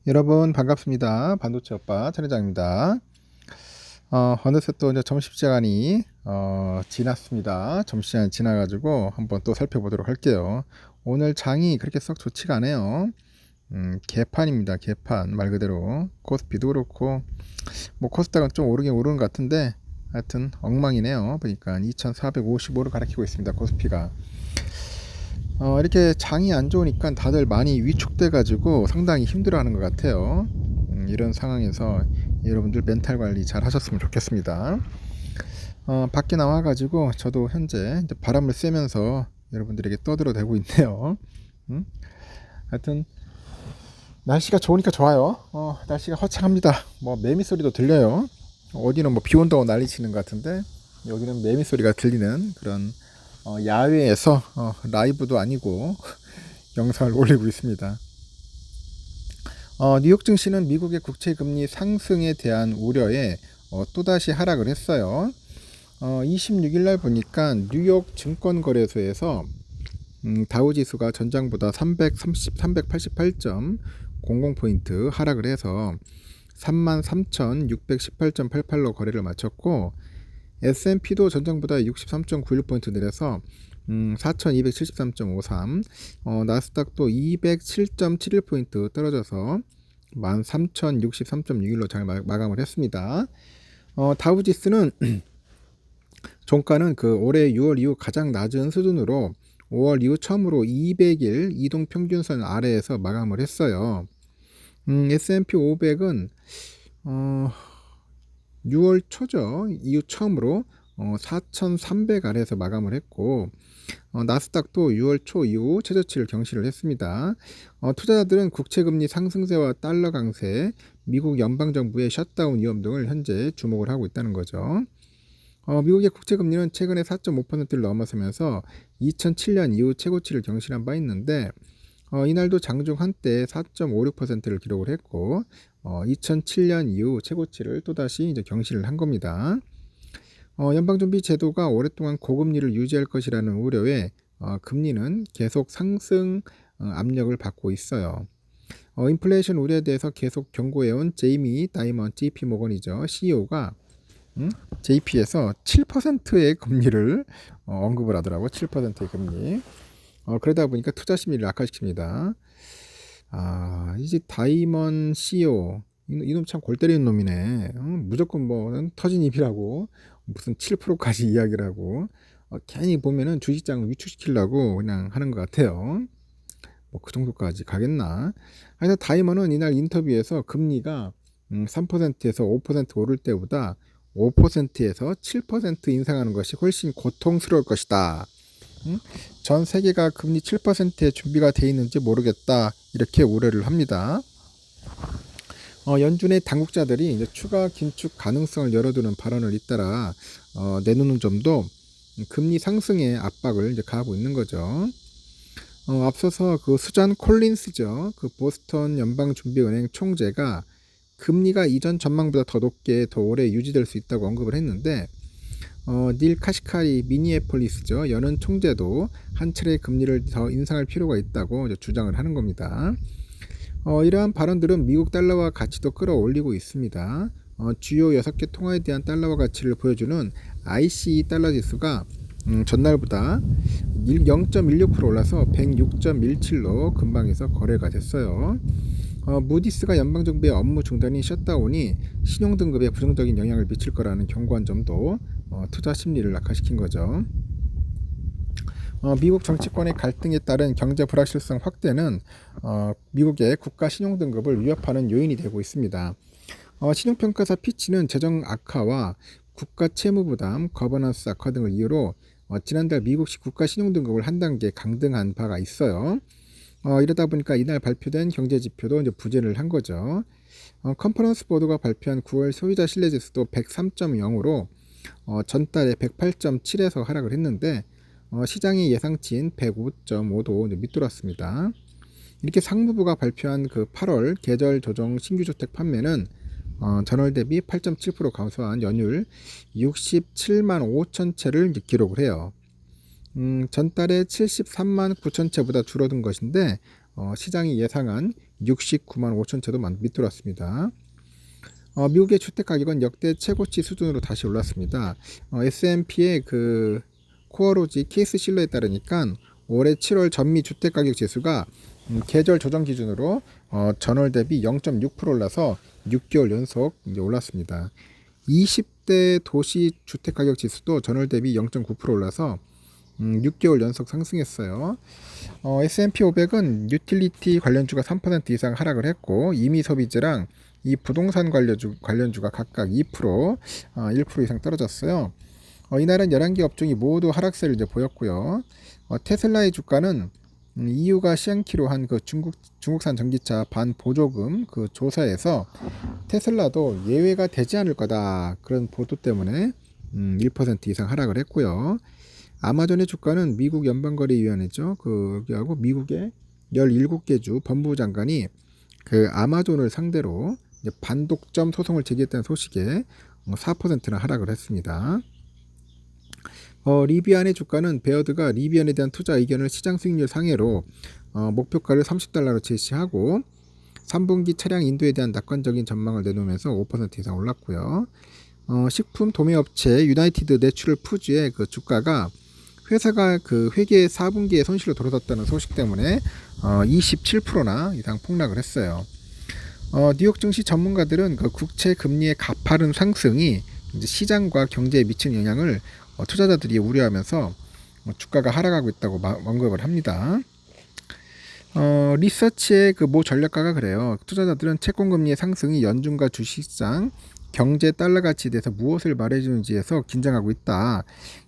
여러분 반갑습니다. 반도체 오빠 천회장입니다. 어느새 또 이제 점심시간이 지났습니다. 점심시간이 지나가지고 한번 또 살펴보도록 할게요. 오늘 장이 그렇게 썩 좋지가 않아요. 개판입니다. 개판 말 그대로 코스피도 그렇고 뭐 코스닥은 좀 오르긴 오르는 것 같은데 하여튼 엉망이네요. 보니까 2455를 가리키고 있습니다. 코스피가. 이렇게 장이 안 좋으니까 다들 많이 위축돼 가지고 상당히 힘들어하는 것 같아요. 이런 상황에서 여러분들 멘탈 관리 잘 하셨으면 좋겠습니다. 밖에 나와 가지고 저도 현재 이제 바람을 쐬면서 여러분들에게 떠들어대고 있네요. 하여튼 날씨가 좋으니까 좋아요. 날씨가 화창합니다. 뭐 매미 소리도 들려요. 어디는 뭐 비 온다고 난리치는 것 같은데 여기는 매미 소리가 들리는 그런 야외에서 라이브도 아니고 영상을 올리고 있습니다. 뉴욕 증시는 미국의 국채 금리 상승에 대한 우려에 또다시 하락을 했어요. 26일 날 보니까 뉴욕 증권거래소에서 다우지수가 전장보다 388.00포인트 하락을 해서 33,618.88로 거래를 마쳤고, S&P도 전장보다 63.91포인트 내려서 4273.53, 나스닥도 207.71포인트 떨어져서 13063.61로 잘 마감을 했습니다. 다우지수는 종가는 그 올해 6월 이후 가장 낮은 수준으로 5월 이후 처음으로 200일 이동평균선 아래에서 마감을 했어요. S&P 500은 6월 초죠. 이후 처음으로 4,300 아래에서 마감을 했고, 나스닥도 6월 초 이후 최저치를 경신을 했습니다. 투자자들은 국채금리 상승세와 달러 강세, 미국 연방정부의 셧다운 위험 등을 현재 주목을 하고 있다는 거죠. 미국의 국채금리는 최근에 4.5%를 넘어서면서 2007년 이후 최고치를 경신한 바 있는데, 이날도 장중 한때 4.56%를 기록을 했고, 2007년 이후 최고치를 또다시 이제 경신을 한 겁니다. 연방준비 제도가 오랫동안 고금리를 유지할 것이라는 우려에 금리는 계속 상승 압력을 받고 있어요. 인플레이션 우려에 대해서 계속 경고해온 제이미 다이먼 JP 모건이죠. CEO가 JP에서 7%의 금리를 언급을 하더라고. 7%의 금리. 그러다 보니까 투자 심리를 악화시킵니다. 이제 다이먼 CEO 이놈 참 골 때리는 놈이네. 무조건 뭐 터진 입이라고 무슨 7%까지 이야기를 하고 괜히 보면은 주식장을 위축시키려고 그냥 하는 것 같아요. 뭐 그 정도까지 가겠나? 하여튼 다이먼은 이날 인터뷰에서 금리가 3%에서 5% 오를 때보다 5%에서 7% 인상하는 것이 훨씬 고통스러울 것이다. 전 세계가 금리 7%에 준비가 돼 있는지 모르겠다. 이렇게 우려를 합니다. 연준의 당국자들이 이제 추가 긴축 가능성을 열어두는 발언을 잇따라 내놓는 점도 금리 상승의 압박을 이제 가하고 있는 거죠. 앞서서 그 수잔 콜린스죠. 그 보스턴 연방준비은행 총재가 금리가 이전 전망보다 더 높게 더 오래 유지될 수 있다고 언급을 했는데, 닐 카시카리 미니애폴리스죠. 연은 총재도 한 차례 금리를 더 인상할 필요가 있다고 이제 주장을 하는 겁니다. 이러한 발언들은 미국 달러화 가치도 끌어올리고 있습니다. 주요 6개 통화에 대한 달러화 가치를 보여주는 ICE 달러 지수가 전날보다 0.16% 올라서 106.17로 근방에서 거래가 됐어요. 무디스가 연방정부의 업무 중단인 셧다운이 신용등급에 부정적인 영향을 미칠 거라는 경고한 점도 투자 심리를 악화시킨 거죠. 미국 정치권의 갈등에 따른 경제 불확실성 확대는 미국의 국가 신용등급을 위협하는 요인이 되고 있습니다. 신용평가사 피치는 재정 악화와 국가 채무 부담, 거버넌스 악화 등을 이유로 지난달 미국식 국가 신용등급을 한 단계 강등한 바가 있어요. 이러다 보니까 이날 발표된 경제지표도 이제 부진을 한 거죠. 컨퍼런스 보드가 발표한 9월 소비자 신뢰지수도 103.0으로 전달에 108.7에서 하락을 했는데, 시장의 예상치인 105.5도 밑돌았습니다. 이렇게 상무부가 발표한 그 8월 계절 조정 신규주택 판매는 전월 대비 8.7% 감소한 연율 67만 5천 채를 기록을 해요. 전달에 73만 9천 채보다 줄어든 것인데 시장이 예상한 69만 5천 채도 밑돌았습니다. 미국의 주택 가격은 역대 최고치 수준으로 다시 올랐습니다. S&P의 그 코어로지 케이스 실러에 따르니까 올해 7월 전미 주택 가격 지수가 계절 조정 기준으로 전월 대비 0.6% 올라서 6개월 연속 이제 올랐습니다. 20대 도시 주택 가격 지수도 전월 대비 0.9% 올라서 6개월 연속 상승했어요. S&P 500은 유틸리티 관련주가 3% 이상 하락을 했고 이미 소비재랑 이 부동산 관련주가 각각 2%, 1% 이상 떨어졌어요. 이날은 11개 업종이 모두 하락세를 이제 보였고요. 테슬라의 주가는 EU가 시행키로 한 그 중국산 전기차 반보조금 그 조사에서 테슬라도 예외가 되지 않을 거다 그런 보도 때문에 1% 이상 하락을 했고요. 아마존의 주가는 미국 연방거래위원회죠. 여기하고 미국의 17개 주 법무부 장관이 그 아마존을 상대로 이제 반독점 소송을 제기했다는 소식에 4%나 하락을 했습니다. 리비안의 주가는 베어드가 리비안에 대한 투자 의견을 시장 수익률 상회로 목표가를 $30로 제시하고 3분기 차량 인도에 대한 낙관적인 전망을 내놓으면서 5% 이상 올랐고요. 식품 도매업체 유나이티드 내추럴 푸즈의 그 주가가 회사가 그 회계 4분기에 손실로 돌아섰다는 소식 때문에 27%나 이상 폭락을 했어요. 뉴욕 증시 전문가들은 그 국채 금리의 가파른 상승이 이제 시장과 경제에 미치는 영향을 투자자들이 우려하면서 주가가 하락하고 있다고 언급을 합니다. 리서치의 그 모 전략가가 그래요. 투자자들은 채권금리의 상승이 연준과 주식시장, 경제 달러 가치에 대해서 무엇을 말해주는지에서 긴장하고 있다.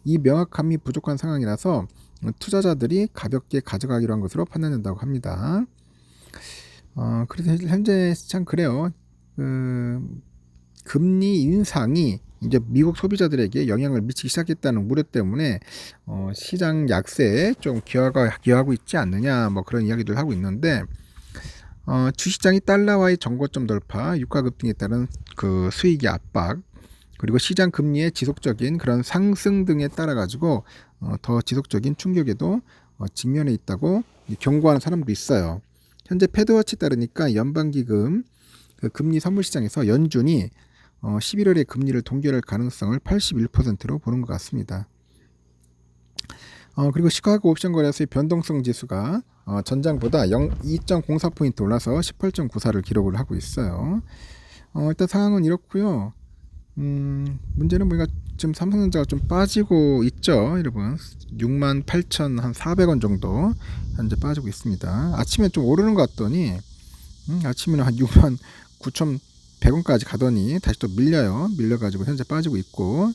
이 명확함이 부족한 상황이라서 투자자들이 가볍게 가져가기로 한 것으로 판단된다고 합니다. 그래서 현재 참 그래요. 금리 인상이 이제 미국 소비자들에게 영향을 미치기 시작했다는 우려 때문에 시장 약세에 좀 기여하고 있지 않느냐 뭐 그런 이야기들 하고 있는데 주시장이 달러와의 정고점 돌파, 유가 급등에 따른 그 수익의 압박, 그리고 시장 금리의 지속적인 그런 상승 등에 따라 가지고 더 지속적인 충격에도 직면해 있다고 경고하는 사람도 있어요. 현재 패드워치에 따르니까 연방기금 그 금리 선물 시장에서 연준이 11월에 금리를 동결할 가능성을 81%로 보는 것 같습니다. 그리고 시카고 옵션 거래소의 변동성 지수가 전장보다 2.04포인트 올라서 18.94를 기록을 하고 있어요. 일단 상황은 이렇고요. 문제는 뭐가 지금 삼성전자가 좀 빠지고 있죠, 여러분. 68,400원 정도 현재 빠지고 있습니다. 아침에 좀 오르는 것 같더니 아침에는 한 69,100원까지 가더니 다시 또 밀려가지고 현재 빠지고 있고,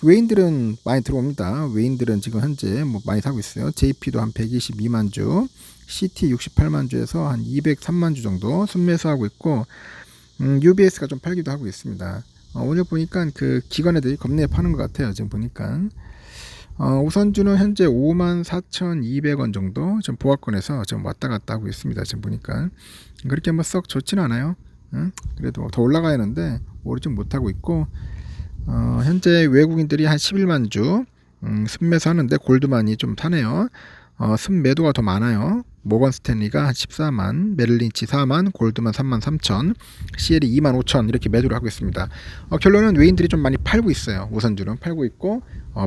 외인들은 많이 들어옵니다. 외인들은 지금 현재 뭐 많이 사고 있어요. JP도 한 122만 주, CT 68만 주에서 한 203만 주 정도 순매수하고 있고, UBS가 좀 팔기도 하고 있습니다. 오늘 보니까 그 기관애들이 겁내 파는 것 같아요. 지금 보니까. 우선주는 현재 54,200원 정도 좀 보합권에서 좀 왔다 갔다 하고 있습니다. 지금 보니까. 그렇게 뭐 썩 좋지는 않아요. 그래도 더 올라가야 하는데 오르지 못하고 있고, 현재 외국인들이 한 11만 주 순매수 하는데 골드만이 좀 타네요. 순매도가 더 많아요. 모건 스탠리가 한 14만, 메릴린치 4만, 골드만 3만 3천, CL이 2만 5천 이렇게 매도를 하고 있습니다. 결론은 외인들이 좀 많이 팔고 있어요. 우선주는 팔고 있고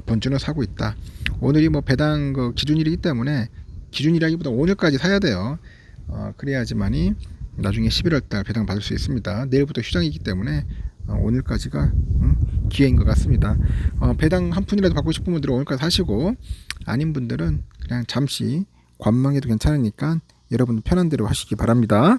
본주는 사고 있다. 오늘이 뭐 배당 그 기준일이기 때문에, 기준이라기보다 오늘까지 사야 돼요. 그래야지만이 나중에 11월달 배당 받을 수 있습니다. 내일부터 휴장이기 때문에 오늘까지가 기회인 것 같습니다. 배당 한 푼이라도 받고 싶은 분들은 오늘까지 사시고, 아닌 분들은 그냥 잠시 관망해도 괜찮으니까 여러분 편한 대로 하시기 바랍니다.